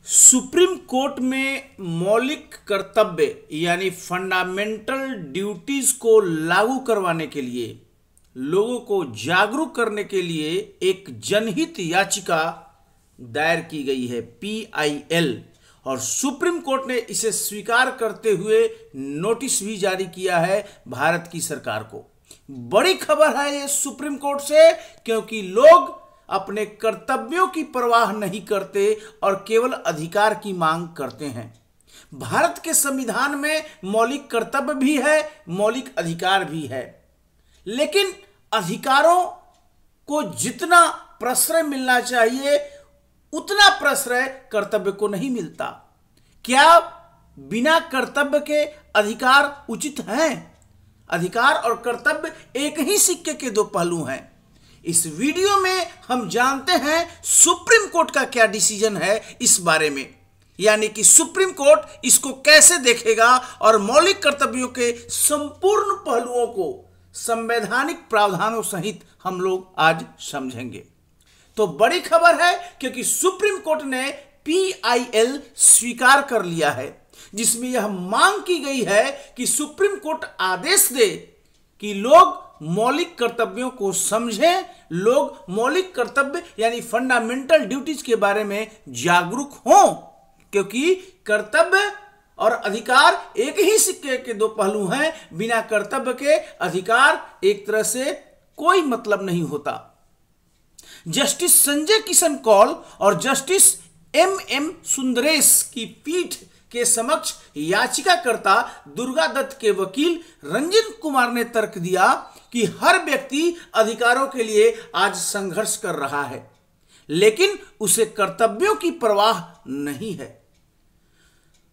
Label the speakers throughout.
Speaker 1: Supreme court में मौलिक कर्तव्य यानी फंडामेंटल ड्यूटीज को लागू करवाने के लिए लोगों को जागरूक करने के लिए एक जनहित याचिका दायर की गई है PIL, और सुप्रीम कोर्ट ने इसे स्वीकार करते हुए नोटिस भी जारी किया है भारत की सरकार को। बड़ी खबर है ये सुप्रीम कोर्ट से, क्योंकि लोग अपने कर्तव्यों की परवाह नहीं करते और केवल अधिकार की मांग करते हैं। भारत के संविधान में मौलिक कर्तव्य भी है, मौलिक अधिकार भी है, लेकिन अधिकारों को जितना प्रश्रय मिलना चाहिए उतना प्रश्रय कर्तव्य को नहीं मिलता। क्या बिना कर्तव्य के अधिकार उचित हैं? अधिकार और कर्तव्य एक ही सिक्के के दो पहलू हैं। इस वीडियो में हम जानते हैं सुप्रीम कोर्ट का क्या डिसीजन है इस बारे में, यानी कि सुप्रीम कोर्ट इसको कैसे देखेगा और मौलिक कर्तव्यों के संपूर्ण पहलुओं को संवैधानिक प्रावधानों सहित हम लोग आज समझेंगे। तो बड़ी खबर है, क्योंकि सुप्रीम कोर्ट ने PIL स्वीकार कर लिया है, जिसमें यह मांग की गई है कि सुप्रीम कोर्ट आदेश दे कि लोग मौलिक कर्तव्यों को समझें, लोग मौलिक कर्तव्य यानी फंडामेंटल ड्यूटीज के बारे में जागरूक हों, क्योंकि कर्तव्य और अधिकार एक ही सिक्के के दो पहलू हैं। बिना कर्तव्य के अधिकार एक तरह से कोई मतलब नहीं होता। जस्टिस संजय किशन कौल और जस्टिस MM सुंदरेश की पीठ के समक्ष याचिकाकर्ता दुर्गा दत्त के वकील रंजन कुमार ने तर्क दिया कि हर व्यक्ति अधिकारों के लिए आज संघर्ष कर रहा है, लेकिन उसे कर्तव्यों की परवाह नहीं है।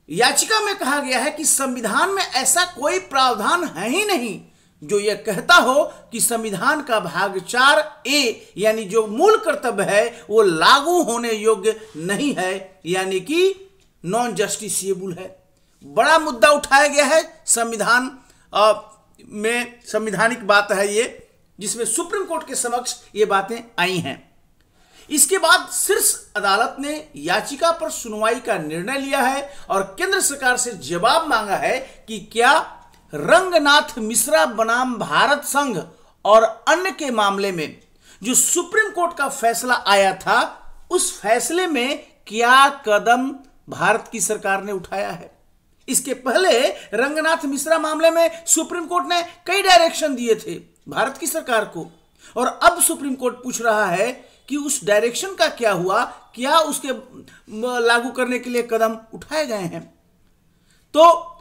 Speaker 1: याचिका में कहा गया है कि संविधान में ऐसा कोई प्रावधान है ही नहीं जो यह कहता हो कि संविधान का भाग 4A यानी जो मूल कर्तव्य है वो लागू होने योग्य नहीं है, यानी कि नॉन जस्टिसिएबल है। बड़ा मुद्दा उठाया गया है संविधान में, संवैधानिक बात है ये, जिसमें सुप्रीम कोर्ट के समक्ष ये बातें आई हैं। इसके बाद शीर्ष अदालत ने याचिका पर सुनवाई का निर्णय लिया है और केंद्र सरकार से जवाब मांगा है कि क्या रंगनाथ मिश्रा बनाम भारत संघ और अन्य के मामले में जो सुप्रीम कोर्ट का फैसला आया था, उस फैसले में क्या कदम भारत की सरकार ने उठाया है। इसके पहले रंगनाथ मिश्रा मामले में सुप्रीम कोर्ट ने कई डायरेक्शन दिए थे भारत की सरकार को, और अब सुप्रीम कोर्ट पूछ रहा है कि उस डायरेक्शन का क्या हुआ, क्या उसके लागू करने के लिए कदम उठाए गए हैं। तो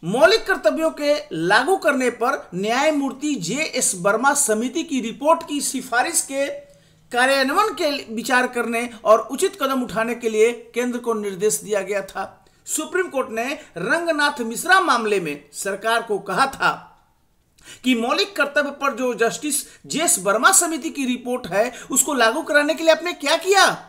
Speaker 1: मौलिक कर्तव्यों के लागू करने पर न्यायमूर्ति JS वर्मा समिति की रिपोर्ट की सिफारिश के कार्यान्वयन के विचार करने और उचित कदम उठाने के लिए केंद्र को निर्देश दिया गया था। सुप्रीम कोर्ट ने रंगनाथ मिश्रा मामले में सरकार को कहा था कि मौलिक कर्तव्य पर जो जस्टिस JS वर्मा समिति की रिपोर्ट है उसको लागू कराने के लिए आपने क्या किया।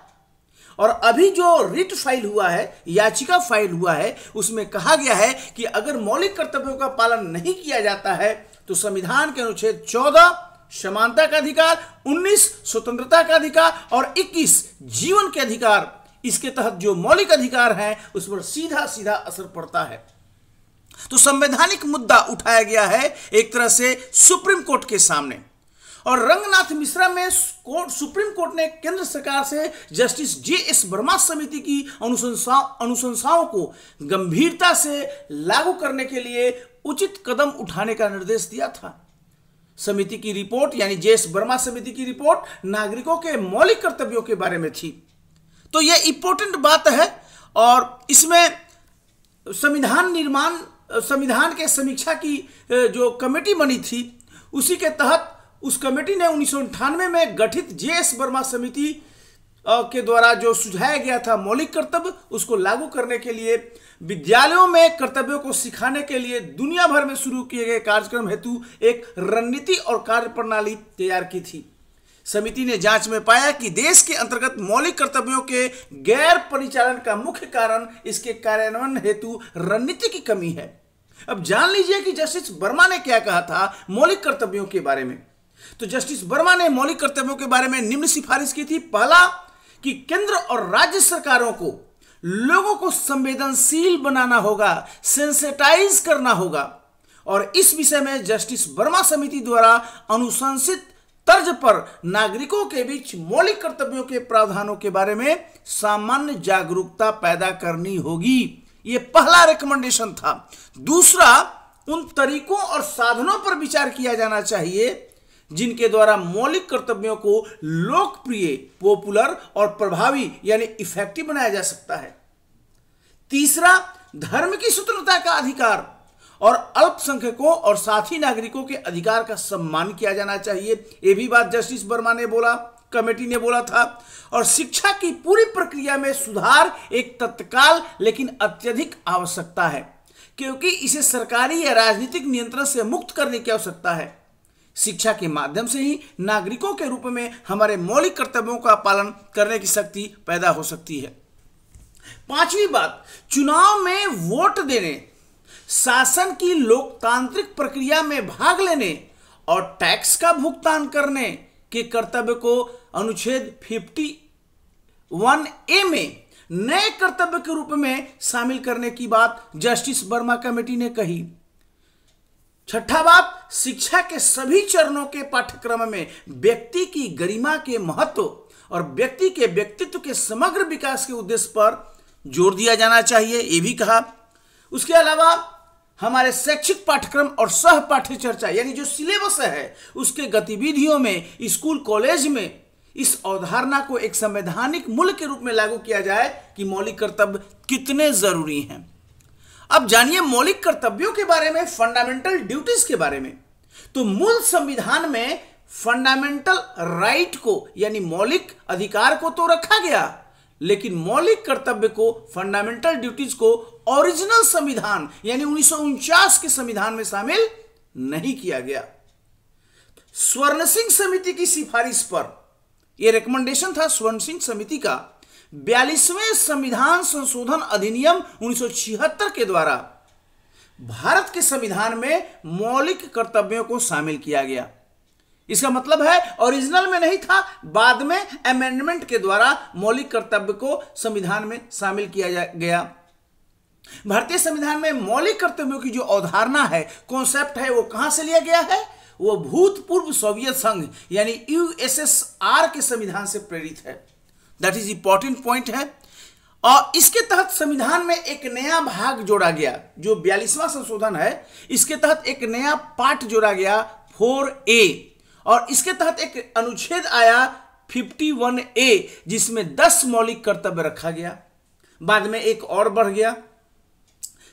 Speaker 1: और अभी जो रिट फाइल हुआ है, याचिका फाइल हुआ है, उसमें कहा गया है कि अगर मौलिक कर्तव्यों का पालन नहीं किया जाता है तो संविधान के अनुच्छेद 14 समानता का अधिकार, 19 स्वतंत्रता का अधिकार और 21 जीवन के अधिकार, इसके तहत जो मौलिक अधिकार हैं उस पर सीधा सीधा असर पड़ता है। तो संवैधानिक मुद्दा उठाया गया है एक तरह से सुप्रीम कोर्ट के सामने, और रंगनाथ मिश्रा में सुप्रीम कोर्ट ने केंद्र सरकार से जस्टिस JS वर्मा समिति की अनुशंसाओं को गंभीरता से लागू करने के लिए उचित कदम उठाने का निर्देश दिया था। समिति की रिपोर्ट यानी JS वर्मा समिति की रिपोर्ट नागरिकों के मौलिक कर्तव्यों के बारे में थी। तो यह इंपॉर्टेंट बात है, और इसमें संविधान के समीक्षा की जो कमेटी बनी थी, उसी के तहत उस कमेटी ने 1998 में गठित JS वर्मा समिति के द्वारा जो सुझाया गया था मौलिक कर्तव्य, उसको लागू करने के लिए विद्यालयों में कर्तव्यों को सिखाने के लिए दुनिया भर में शुरू किए गए कार्यक्रम हेतु एक रणनीति और कार्यप्रणाली तैयार की थी। समिति ने जांच में पाया कि देश के अंतर्गत मौलिक कर्तव्यों के गैर परिचालन का मुख्य कारण इसके कार्यान्वयन हेतु रणनीति की कमी है। अब जान लीजिए कि जस्टिस वर्मा ने क्या कहा था मौलिक कर्तव्यों के बारे में। तो जस्टिस वर्मा ने मौलिक कर्तव्यों के बारे में निम्न सिफारिश की थी। पहला, कि केंद्र और राज्य सरकारों को लोगों को संवेदनशील बनाना होगा, सेंसिटाइज करना होगा। और इस विषय में जस्टिस वर्मा समिति द्वारा अनुशंसित तर्ज पर नागरिकों के बीच मौलिक कर्तव्यों के प्रावधानों के बारे में सामान्य जागरूकता पैदा करनी होगी। यह पहला रिकमेंडेशन था। दूसरा, उन तरीकों और साधनों पर विचार किया जाना चाहिए जिनके द्वारा मौलिक कर्तव्यों को लोकप्रिय, पॉपुलर और प्रभावी यानी इफेक्टिव बनाया जा सकता है। तीसरा, धर्म की स्वतंत्रता का अधिकार और अल्पसंख्यकों और साथी नागरिकों के अधिकार का सम्मान किया जाना चाहिए। यह भी बात जस्टिस वर्मा ने बोला, कमेटी ने बोला था। और शिक्षा की पूरी प्रक्रिया में सुधार एक तत्काल लेकिन अत्यधिक आवश्यकता है, क्योंकि इसे सरकारी या राजनीतिक नियंत्रण से मुक्त करने की आवश्यकता है। शिक्षा के माध्यम से ही नागरिकों के रूप में हमारे मौलिक कर्तव्यों का पालन करने की शक्ति पैदा हो सकती है। पांचवी बात, चुनाव में वोट देने, शासन की लोकतांत्रिक प्रक्रिया में भाग लेने और टैक्स का भुगतान करने के कर्तव्य को अनुच्छेद 51A में नए कर्तव्य के रूप में शामिल करने की बात जस्टिस वर्मा कमेटी ने कही। छठा बात, शिक्षा के सभी चरणों के पाठ्यक्रम में व्यक्ति की गरिमा के महत्व और व्यक्ति के व्यक्तित्व के समग्र विकास के उद्देश्य पर जोर दिया जाना चाहिए, यह भी कहा। उसके अलावा हमारे शैक्षिक पाठ्यक्रम और सह पाठ्य चर्चा यानी जो सिलेबस है उसके गतिविधियों में, स्कूल कॉलेज में इस अवधारणा को एक संवैधानिक मूल्य के रूप में लागू किया जाए कि मौलिक कर्तव्य कितने जरूरी हैं। अब जानिए मौलिक कर्तव्यों के बारे में, फंडामेंटल ड्यूटीज के बारे में। तो मूल संविधान में फंडामेंटल राइट को यानी मौलिक अधिकार को तो रखा गया, लेकिन मौलिक कर्तव्य को, फंडामेंटल ड्यूटीज को ओरिजिनल संविधान यानी 1949 के संविधान में शामिल नहीं किया गया। स्वर्ण सिंह समिति की सिफारिश पर, यह रिकमेंडेशन था स्वर्ण सिंह समिति का, 42वें संविधान संशोधन अधिनियम 1976 के द्वारा भारत के संविधान में मौलिक कर्तव्यों को शामिल किया गया। इसका मतलब है ओरिजिनल में नहीं था, बाद में अमेंडमेंट के द्वारा मौलिक कर्तव्य को संविधान में शामिल किया गया। भारतीय संविधान में मौलिक कर्तव्यों की जो अवधारणा है, कॉन्सेप्ट है, वो कहां से लिया गया है? वो भूतपूर्व सोवियत संघ यानी यूएसएसआर के संविधान से प्रेरित है। दैट इज इंपॉर्टेंट पॉइंट है। और इसके तहत संविधान में एक नया भाग जोड़ा गया, जो 42वां संशोधन है, इसके तहत एक नया पार्ट जोड़ा गया 4A, और इसके तहत एक अनुच्छेद आया 51A जिसमें 10 मौलिक कर्तव्य रखा गया। बाद में एक और बढ़ गया।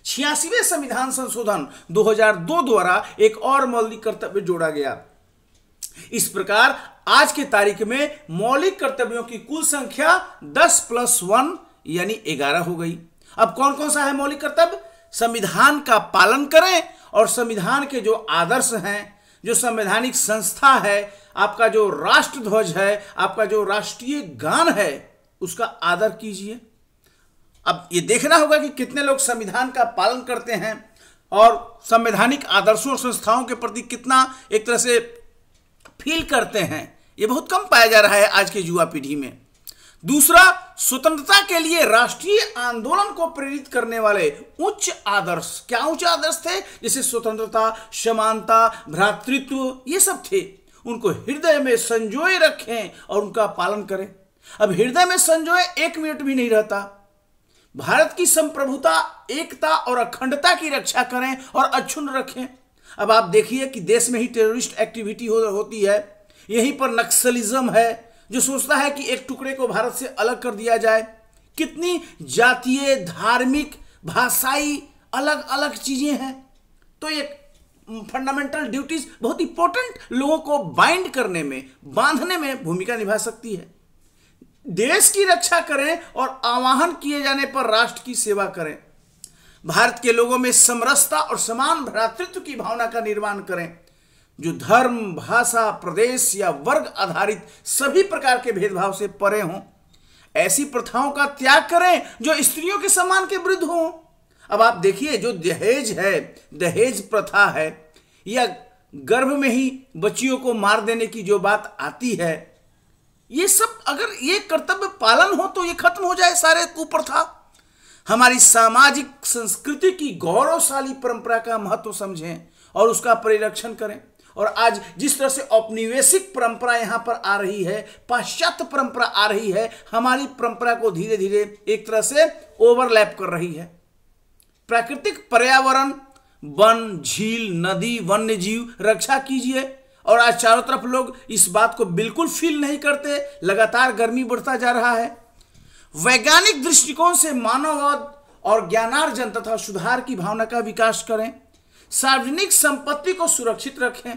Speaker 1: 86वें संविधान संशोधन 2002 द्वारा एक और मौलिक कर्तव्य जोड़ा गया। इस प्रकार आज के तारीख में मौलिक कर्तव्यों की कुल संख्या 10 + 1 यानी 11 हो गई। अब कौन कौन सा है मौलिक कर्तव्य? संविधान का पालन करें और संविधान के जो आदर्श हैं, जो संवैधानिक संस्था है, आपका जो राष्ट्र ध्वज है, आपका जो राष्ट्रीय गान है, उसका आदर कीजिए। अब ये देखना होगा कि कितने लोग संविधान का पालन करते हैं और संवैधानिक आदर्शों और संस्थाओं के प्रति कितना एक तरह से फील करते हैं। ये बहुत कम पाया जा रहा है आज के युवा पीढ़ी में। दूसरा, स्वतंत्रता के लिए राष्ट्रीय आंदोलन को प्रेरित करने वाले उच्च आदर्श। क्या उच्च आदर्श थे? जैसे स्वतंत्रता, समानता, भ्रातृत्व, ये सब थे। उनको हृदय में संजोए रखें और उनका पालन करें। अब हृदय में संजोए 1 मिनट भी नहीं रहता। भारत की संप्रभुता, एकता और अखंडता की रक्षा करें और अक्षुण्ण रखें। अब आप देखिए कि देश में ही टेररिस्ट एक्टिविटी होती है, यहीं पर नक्सलिज्म है जो सोचता है कि एक टुकड़े को भारत से अलग कर दिया जाए। कितनी जातीय, धार्मिक, भाषाई अलग अलग चीजें हैं। तो ये फंडामेंटल ड्यूटीज बहुत इंपॉर्टेंट, लोगों को बाइंड करने में, बांधने में भूमिका निभा सकती है। देश की रक्षा करें और आह्वान किए जाने पर राष्ट्र की सेवा करें। भारत के लोगों में समरसता और समान भ्रातृत्व की भावना का निर्माण करें, जो धर्म, भाषा, प्रदेश या वर्ग आधारित सभी प्रकार के भेदभाव से परे हों। ऐसी प्रथाओं का त्याग करें जो स्त्रियों के सम्मान के विरुद्ध हों। अब आप देखिए, जो दहेज है, दहेज प्रथा है, या गर्भ में ही बच्चियों को मार देने की जो बात आती है, ये सब अगर ये कर्तव्य पालन हो तो ये खत्म हो जाए सारे कुप्रथा। हमारी सामाजिक संस्कृति की गौरवशाली परंपरा का महत्व समझें और उसका परिरक्षण करें। और आज जिस तरह से औपनिवेशिक परंपरा यहां पर आ रही है, पाश्चात्य परंपरा आ रही है, हमारी परंपरा को धीरे धीरे एक तरह से ओवरलैप कर रही है। प्राकृतिक पर्यावरण, वन, झील, नदी, वन्य जीव रक्षा कीजिए। और आज चारों तरफ लोग इस बात को बिल्कुल फील नहीं करते। लगातार गर्मी बढ़ता जा रहा है। वैज्ञानिक दृष्टिकोण से मानववाद और ज्ञानार्जन तथा सुधार की भावना का विकास करें। सार्वजनिक संपत्ति को सुरक्षित रखें।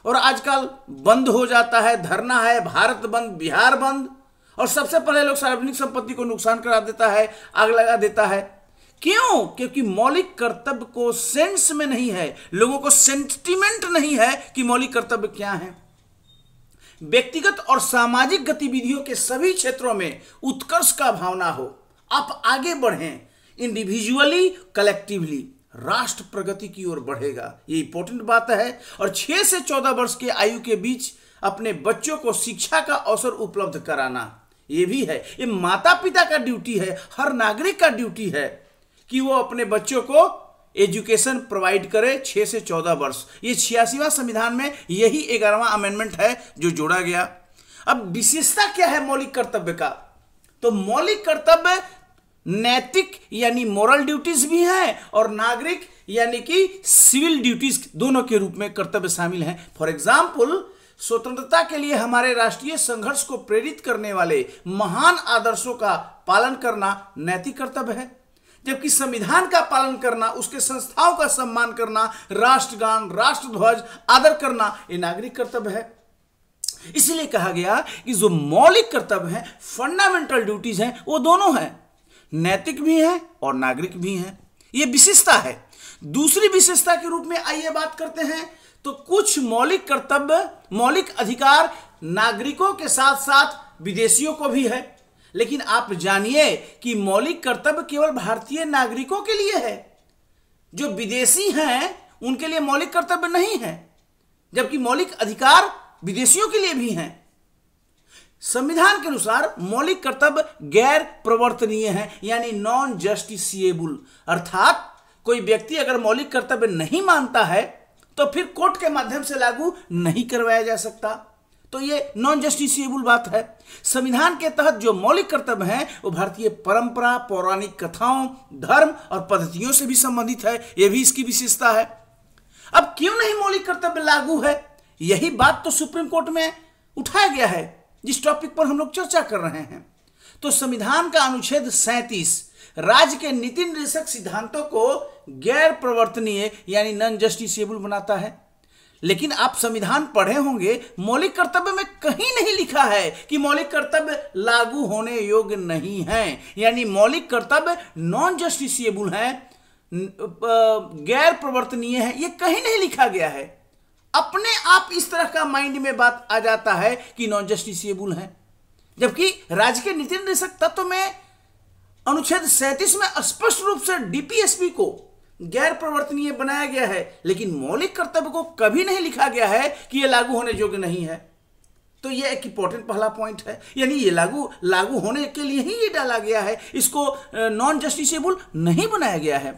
Speaker 1: और आजकल बंद हो जाता है, धरना है, भारत बंद, बिहार बंद, और सबसे पहले लोग सार्वजनिक संपत्ति को नुकसान करा देता है, आग लगा देता है। क्यों? क्योंकि मौलिक कर्तव्य को सेंस में नहीं है, लोगों को सेंटिमेंट नहीं है कि मौलिक कर्तव्य क्या है। व्यक्तिगत और सामाजिक गतिविधियों के सभी क्षेत्रों में उत्कर्ष का भावना हो। आप आगे बढ़ें, इंडिविजुअली, कलेक्टिवली, राष्ट्र प्रगति की ओर बढ़ेगा। ये इंपॉर्टेंट बात है। और 6 से 14 वर्ष के आयु के बीच अपने बच्चों को शिक्षा का अवसर उपलब्ध कराना, ये भी है। ये माता पिता का ड्यूटी है, हर नागरिक का ड्यूटी है कि वो अपने बच्चों को एजुकेशन प्रोवाइड करे 6 से 14 वर्ष। ये 86वां संविधान में यही 11वां अमेंडमेंट है जो जोड़ा गया। अब विशेषता क्या है मौलिक कर्तव्य का? तो मौलिक कर्तव्य नैतिक यानी मोरल ड्यूटीज भी हैं और नागरिक यानी कि सिविल ड्यूटीज, दोनों के रूप में कर्तव्य शामिल हैं। फॉर एग्जाम्पल, स्वतंत्रता के लिए हमारे राष्ट्रीय संघर्ष को प्रेरित करने वाले महान आदर्शों का पालन करना नैतिक कर्तव्य है, जबकि संविधान का पालन करना, उसके संस्थाओं का सम्मान करना, राष्ट्रगान, राष्ट्रध्वज आदर करना, ये नागरिक कर्तव्य है। इसलिए कहा गया कि जो मौलिक कर्तव्य हैं, फंडामेंटल ड्यूटीज हैं, वो दोनों हैं, नैतिक भी हैं और नागरिक भी हैं। ये विशेषता है। दूसरी विशेषता के रूप में आइए बात करते हैं। तो कुछ मौलिक कर्तव्य, मौलिक अधिकार नागरिकों के साथ साथ विदेशियों को भी है। लेकिन आप जानिए कि मौलिक कर्तव्य केवल भारतीय नागरिकों के लिए है, जो विदेशी हैं उनके लिए मौलिक कर्तव्य नहीं है, जबकि मौलिक अधिकार विदेशियों के लिए भी हैं। संविधान के अनुसार मौलिक कर्तव्य गैर प्रवर्तनीय है, यानी नॉन जस्टिसिएबल। अर्थात कोई व्यक्ति अगर मौलिक कर्तव्य नहीं मानता है तो फिर कोर्ट के माध्यम से लागू नहीं करवाया जा सकता। तो ये नॉन जस्टिसिएबल बात है। संविधान के तहत जो मौलिक कर्तव्य हैं वो भारतीय परंपरा, पौराणिक कथाओं, धर्म और पद्धतियों से भी संबंधित है। यह भी इसकी विशेषता है। अब क्यों नहीं मौलिक कर्तव्य लागू है, यही बात तो सुप्रीम कोर्ट में उठाया गया है, जिस टॉपिक पर हम लोग चर्चा कर रहे हैं। तो संविधान का अनुच्छेद 37 राज्य के नीति निर्देशक सिद्धांतों को गैर प्रवर्तनीय यानी नॉन जस्टिसिएबल बनाता है। लेकिन आप संविधान पढ़े होंगे, मौलिक कर्तव्य में कहीं नहीं लिखा है कि मौलिक कर्तव्य लागू होने योग्य नहीं है, यानी मौलिक कर्तव्य नॉन जस्टिसिएबल है, गैर प्रवर्तनीय है, ये कहीं नहीं लिखा गया है। अपने आप इस तरह का माइंड में बात आ जाता है कि नॉन जस्टिसिएबल है, जबकि राज्य के नीति निर्देशक तत्व में अनुच्छेद 37 में स्पष्ट रूप से डीपीएसपी को गैर प्रवर्तनीय बनाया गया है, लेकिन मौलिक कर्तव्य को कभी नहीं लिखा गया है कि यह लागू होने योग्य नहीं है। तो यह एक इंपॉर्टेंट पहला पॉइंट है, यानी ये लागू होने के लिए ही ये डाला गया है, इसको नॉन जस्टिसिएबल नहीं बनाया गया है।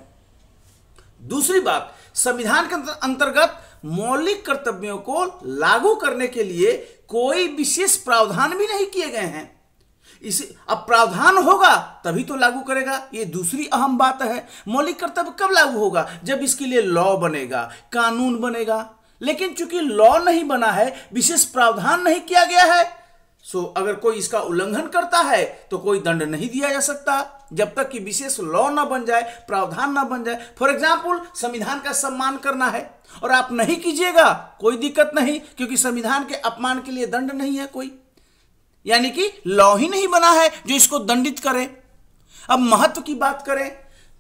Speaker 1: दूसरी बात, संविधान के अंतर्गत मौलिक कर्तव्यों को लागू करने के लिए कोई विशेष प्रावधान भी नहीं किए गए हैं। अब प्रावधान होगा तभी तो लागू करेगा, ये दूसरी अहम बात है। मौलिक कर्तव्य कब लागू होगा? जब इसके लिए लॉ बनेगा, कानून बनेगा। लेकिन चूंकि लॉ नहीं बना है, विशेष प्रावधान नहीं किया गया है, सो अगर कोई इसका उल्लंघन करता है तो कोई दंड नहीं दिया जा सकता जब तक कि विशेष लॉ ना बन जाए, प्रावधान ना बन जाए। फॉर एग्जाम्पल, संविधान का सम्मान करना है और आप नहीं कीजिएगा, कोई दिक्कत नहीं, क्योंकि संविधान के अपमान के लिए दंड नहीं है कोई, यानी कि लॉ ही नहीं बना है जो इसको दंडित करे। अब महत्व की बात करें,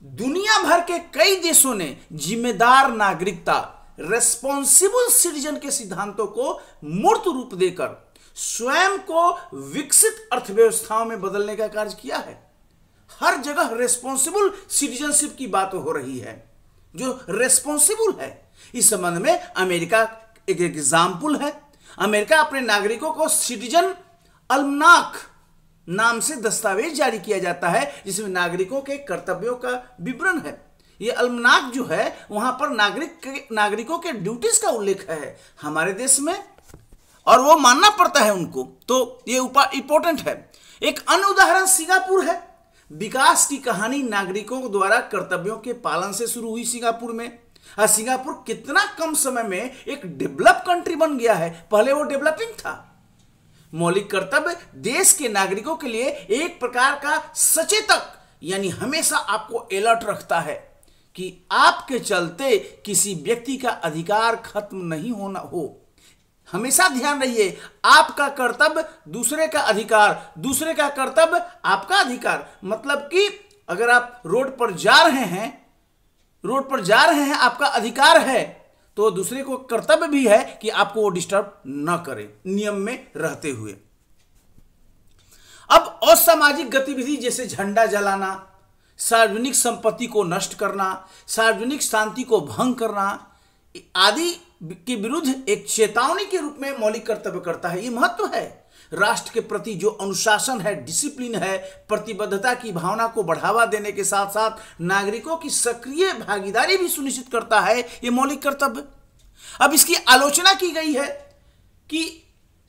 Speaker 1: दुनिया भर के कई देशों ने जिम्मेदार नागरिकता, रेस्पॉन्सिबल सिटीजन के सिद्धांतों को मूर्त रूप देकर स्वयं को विकसित अर्थव्यवस्थाओं में बदलने का कार्य किया है। हर जगह रेस्पॉन्सिबल सिटीजनशिप की बात हो रही है, जो रेस्पॉन्सिबल है। इस संबंध में अमेरिका एक एग्जाम्पल है। अमेरिका अपने नागरिकों को सिटीजन अल्मनाक नाम से दस्तावेज जारी किया जाता है जिसमें नागरिकों के कर्तव्यों का विवरण है। ये अल्मनाक जो है वहां पर नागरिकों के ड्यूटीज का उल्लेख है हमारे देश में, और वो मानना पड़ता है उनको, तो ये इंपॉर्टेंट है। एक अन्य उदाहरण सिंगापुर है। विकास की कहानी नागरिकों द्वारा कर्तव्यों के पालन से शुरू हुई सिंगापुर में। सिंगापुर कितना कम समय में एक डेवलप कंट्री बन गया है, पहले वो डेवलपिंग था। मौलिक कर्तव्य देश के नागरिकों के लिए एक प्रकार का सचेतक, यानी हमेशा आपको अलर्ट रखता है कि आपके चलते किसी व्यक्ति का अधिकार खत्म नहीं होना हो। हमेशा ध्यान रहिए, आपका कर्तव्य दूसरे का अधिकार, दूसरे का कर्तव्य आपका अधिकार। मतलब कि अगर आप रोड पर जा रहे हैं आपका अधिकार है, तो दूसरे को कर्तव्य भी है कि आपको वो डिस्टर्ब न करे, नियम में रहते हुए। अब असामाजिक गतिविधि जैसे झंडा जलाना, सार्वजनिक संपत्ति को नष्ट करना, सार्वजनिक शांति को भंग करना आदि के विरुद्ध एक चेतावनी के रूप में मौलिक कर्तव्य करता है। ये महत्व है। राष्ट्र के प्रति जो अनुशासन है, डिसिप्लिन है, प्रतिबद्धता की भावना को बढ़ावा देने के साथ साथ नागरिकों की सक्रिय भागीदारी भी सुनिश्चित करता है ये मौलिक कर्तव्य। अब इसकी आलोचना की गई है कि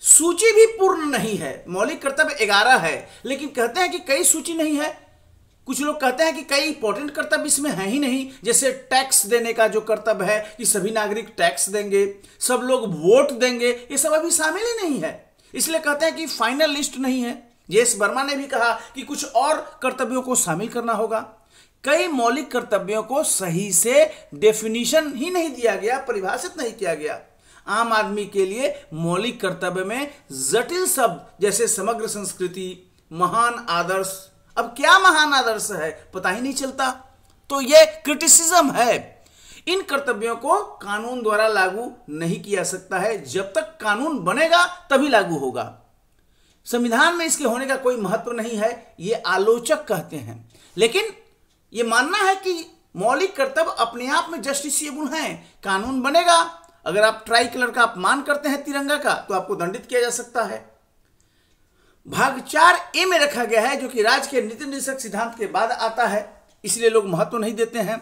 Speaker 1: सूची भी पूर्ण नहीं है। मौलिक कर्तव्य 11 है, लेकिन कहते हैं कि कई सूची नहीं है। कुछ लोग कहते हैं कि कई इंपॉर्टेंट कर्तव्य इसमें है ही नहीं, जैसे टैक्स देने का जो कर्तव्य है कि सभी नागरिक टैक्स देंगे, सब लोग वोट देंगे, ये सब अभी शामिल ही नहीं है। इसलिए कहते हैं कि फाइनल लिस्ट नहीं है। जेएस वर्मा ने भी कहा कि कुछ और कर्तव्यों को शामिल करना होगा। कई मौलिक कर्तव्यों को सही से डेफिनेशन ही नहीं दिया गया, परिभाषित नहीं किया गया। आम आदमी के लिए मौलिक कर्तव्य में जटिल शब्द जैसे समग्र संस्कृति, महान आदर्श, अब क्या महान आदर्श है पता ही नहीं चलता। तो यह क्रिटिसिज्म है। इन कर्तव्यों को कानून द्वारा लागू नहीं किया सकता है, जब तक कानून बनेगा तभी लागू होगा। संविधान में इसके होने का कोई महत्व नहीं है, ये आलोचक कहते हैं। लेकिन ये मानना है कि मौलिक कर्तव्य अपने आप में जस्टिसिएबल हैं। कानून बनेगा, अगर आप ट्राई कलर का अपमान करते हैं तिरंगा का, तो आपको दंडित किया जा सकता है। भाग 4A में रखा गया है, जो कि राज्य के नीति निर्देशक सिद्धांत के बाद आता है, इसलिए लोग महत्व नहीं देते हैं।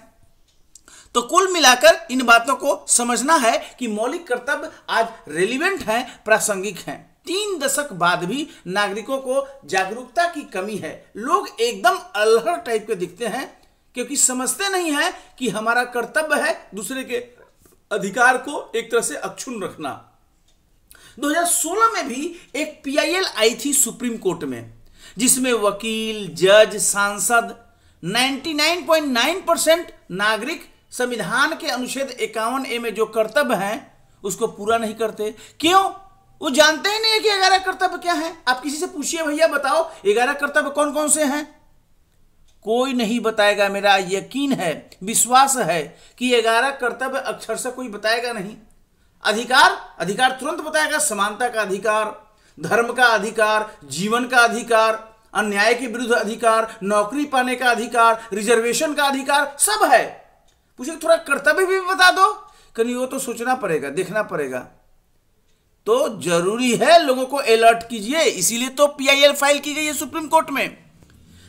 Speaker 1: तो कुल मिलाकर इन बातों को समझना है कि मौलिक कर्तव्य आज रेलिवेंट हैं, प्रासंगिक हैं। 3 दशक बाद भी नागरिकों को जागरूकता की कमी है। लोग एकदम अल्हड़ टाइप के दिखते हैं, क्योंकि समझते नहीं है कि हमारा कर्तव्य है दूसरे के अधिकार को एक तरह से अक्षुण्ण रखना। 2016 में भी एक PIL आई थी सुप्रीम कोर्ट में, जिसमें वकील, जज, सांसद 99.9% नागरिक संविधान के अनुच्छेद 51A में जो कर्तव्य हैं उसको पूरा नहीं करते। क्यों? वो जानते ही नहीं कि 11 कर्तव्य क्या है। आप किसी से पूछिए, भैया बताओ 11 कर्तव्य कौन कौन से हैं, कोई नहीं बताएगा। मेरा यकीन है, विश्वास है कि 11 कर्तव्य अक्षर से कोई बताएगा नहीं। अधिकार तुरंत बताएगा। समानता का अधिकार, धर्म का अधिकार, जीवन का अधिकार, अन्याय के विरुद्ध अधिकार, नौकरी पाने का अधिकार, रिजर्वेशन का अधिकार, सब है। पूछे थोड़ा कर्तव्य भी बता दो, कहीं वो तो सोचना पड़ेगा, देखना पड़ेगा। तो जरूरी है लोगों को अलर्ट कीजिए, इसीलिए तो PIL फाइल की गई है सुप्रीम कोर्ट में।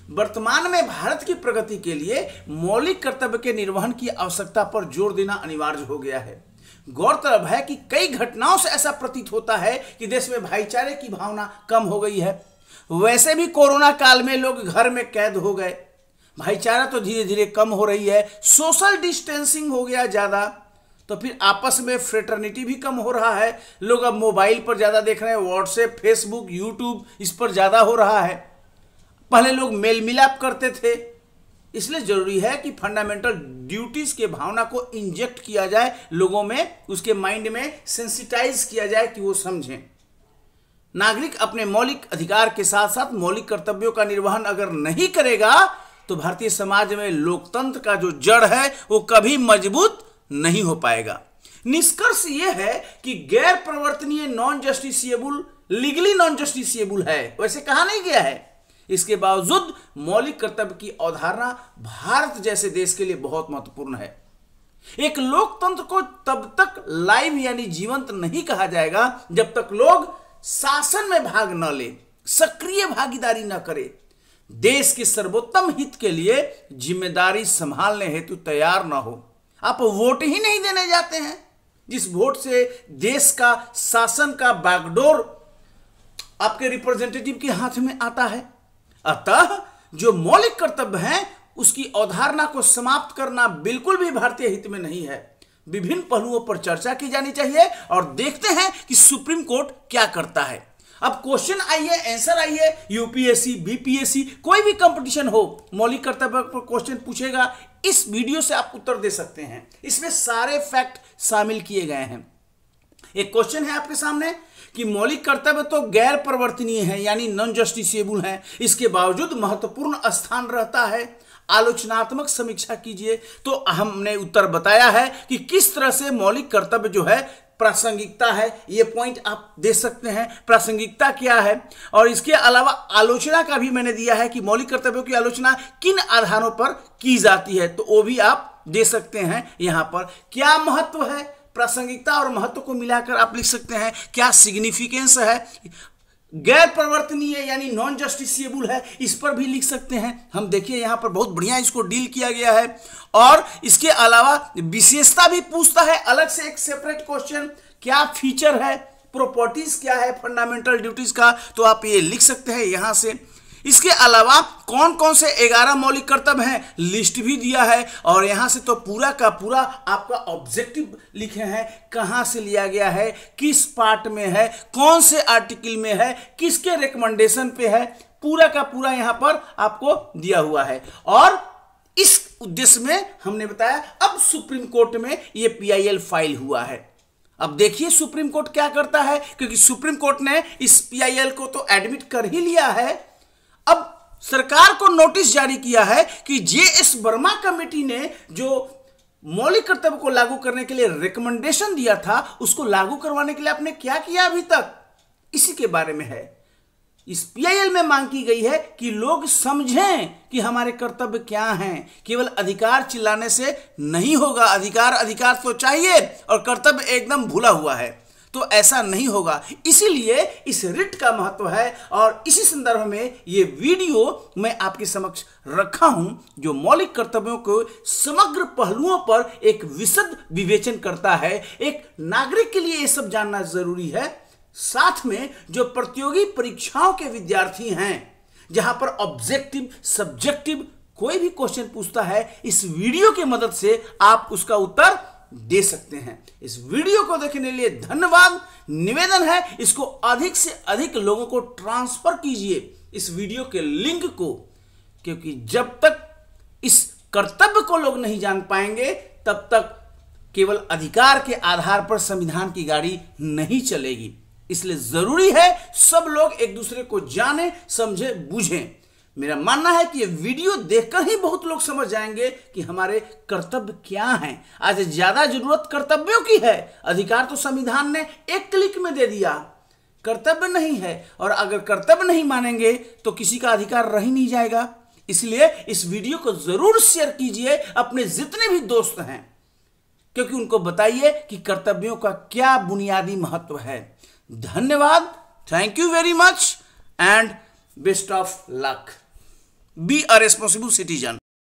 Speaker 1: वर्तमान में भारत की प्रगति के लिए मौलिक कर्तव्य के निर्वहन की आवश्यकता पर जोर देना अनिवार्य हो गया है। गौरतलब है कि कई घटनाओं से ऐसा प्रतीत होता है कि देश में भाईचारे की भावना कम हो गई है। वैसे भी कोरोना काल में लोग घर में कैद हो गए, भाईचारा तो धीरे धीरे कम हो रही है। सोशल डिस्टेंसिंग हो गया ज्यादा, तो फिर आपस में फ्रेटर्निटी भी कम हो रहा है। लोग अब मोबाइल पर ज्यादा देख रहे हैं, व्हाट्सएप, फेसबुक, यूट्यूब, इस पर ज्यादा हो रहा है। पहले लोग मेल मिलाप करते थे। इसलिए जरूरी है कि फंडामेंटल ड्यूटीज के भावना को इंजेक्ट किया जाए लोगों में, उसके माइंड में सेंसिटाइज किया जाए कि वो समझें। नागरिक अपने मौलिक अधिकार के साथ साथ मौलिक कर्तव्यों का निर्वहन अगर नहीं करेगा तो भारतीय समाज में लोकतंत्र का जो जड़ है वो कभी मजबूत नहीं हो पाएगा। निष्कर्ष यह है कि गैर प्रवर्तनीय, non justiciable, legally non justiciable है, वैसे कहा नहीं गया है। इसके बावजूद मौलिक कर्तव्य की अवधारणा भारत जैसे देश के लिए बहुत महत्वपूर्ण है। एक लोकतंत्र को तब तक लाइव यानी जीवंत नहीं कहा जाएगा जब तक लोग शासन में भाग न ले। सक्रिय भागीदारी न करे, देश के सर्वोत्तम हित के लिए जिम्मेदारी संभालने हेतु तैयार न हो। आप वोट ही नहीं देने जाते हैं, जिस वोट से देश का शासन का बागडोर आपके रिप्रेजेंटेटिव के हाथ में आता है। अतः जो मौलिक कर्तव्य हैं उसकी अवधारणा को समाप्त करना बिल्कुल भी भारतीय हित में नहीं है। विभिन्न पहलुओं पर चर्चा की जानी चाहिए और देखते हैं कि सुप्रीम कोर्ट क्या करता है। अब क्वेश्चन आइए, आंसर आइए, यूपीएससी, बीपीएससी, कोई भी कंपटीशन हो, मौलिक कर्तव्य पर क्वेश्चन पूछेगा, इस वीडियो से आप उत्तर दे सकते हैं। इसमें सारे फैक्ट शामिल किए गए हैं। एक क्वेश्चन है आपके सामने कि मौलिक कर्तव्य तो गैर परिवर्तनीय है, यानी नॉन जस्टिसेबल है, इसके बावजूद महत्वपूर्ण स्थान रहता है, आलोचनात्मक समीक्षा कीजिए। तो हमने उत्तर बताया है कि किस तरह से मौलिक कर्तव्य जो है प्रासंगिकता है, ये पॉइंट आप दे सकते हैं, प्रासंगिकता क्या है। और इसके अलावा आलोचना का भी मैंने दिया है कि मौलिक कर्तव्यों की आलोचना किन आधारों पर की जाती है, तो वो भी आप दे सकते हैं। यहां पर क्या महत्व है, प्रासंगिकता और महत्व को मिलाकर आप लिख सकते हैं, क्या सिग्निफिकेंस है, गैर परिवर्तनीय यानी नॉन जस्टिसेबल है, इस पर भी लिख सकते हैं हम। देखिए यहां पर बहुत बढ़िया इसको डील किया गया है। और इसके अलावा विशेषता भी पूछता है अलग से, एक सेपरेट क्वेश्चन, क्या फीचर है, प्रॉपर्टीज क्या है फंडामेंटल ड्यूटीज का, तो आप ये लिख सकते हैं यहां से। इसके अलावा कौन कौन से 11 मौलिक कर्तव्य हैं, लिस्ट भी दिया है। और यहां से तो पूरा का पूरा आपका ऑब्जेक्टिव लिखे हैं, कहां से लिया गया है, किस पार्ट में है, कौन से आर्टिकल में है, किसके रिकमेंडेशन पे है, पूरा का पूरा यहां पर आपको दिया हुआ है। और इस उद्देश्य में हमने बताया अब सुप्रीम कोर्ट में ये PIL फाइल हुआ है। अब देखिए सुप्रीम कोर्ट क्या करता है, क्योंकि सुप्रीम कोर्ट ने इस PIL को तो एडमिट कर ही लिया है। अब सरकार को नोटिस जारी किया है कि JS वर्मा कमेटी ने जो मौलिक कर्तव्य को लागू करने के लिए रिकमेंडेशन दिया था, उसको लागू करवाने के लिए आपने क्या किया अभी तक, इसी के बारे में है। इस PIL में मांग की गई है कि लोग समझें कि हमारे कर्तव्य क्या हैं। केवल अधिकार चिल्लाने से नहीं होगा, अधिकार तो चाहिए और कर्तव्य एकदम भूला हुआ है, तो ऐसा नहीं होगा। इसीलिए इस रिट का महत्व है और इसी संदर्भ में ये वीडियो मैं आपके समक्ष रखा हूं, जो मौलिक कर्तव्यों को समग्र पहलुओं पर एक विशद विवेचन करता है। एक नागरिक के लिए ये सब जानना जरूरी है। साथ में जो प्रतियोगी परीक्षाओं के विद्यार्थी हैं, जहां पर ऑब्जेक्टिव सब्जेक्टिव कोई भी क्वेश्चन पूछता है, इस वीडियो की मदद से आप उसका उत्तर दे सकते हैं। इस वीडियो को देखने के लिए धन्यवाद। निवेदन है इसको अधिक से अधिक लोगों को ट्रांसफर कीजिए इस वीडियो के लिंक को, क्योंकि जब तक इस कर्तव्य को लोग नहीं जान पाएंगे तब तक केवल अधिकार के आधार पर संविधान की गाड़ी नहीं चलेगी। इसलिए जरूरी है सब लोग एक दूसरे को जाने, समझे, बूझें। मेरा मानना है कि ये वीडियो देखकर ही बहुत लोग समझ जाएंगे कि हमारे कर्तव्य क्या हैं। आज ज्यादा जरूरत कर्तव्यों की है, अधिकार तो संविधान ने एक क्लिक में दे दिया, कर्तव्य नहीं है। और अगर कर्तव्य नहीं मानेंगे तो किसी का अधिकार रह ही नहीं जाएगा। इसलिए इस वीडियो को जरूर शेयर कीजिए अपने जितने भी दोस्त हैं, क्योंकि उनको बताइए कि कर्तव्यों का क्या बुनियादी महत्व है। धन्यवाद, thank you very much and best of luck. Be a responsible citizen.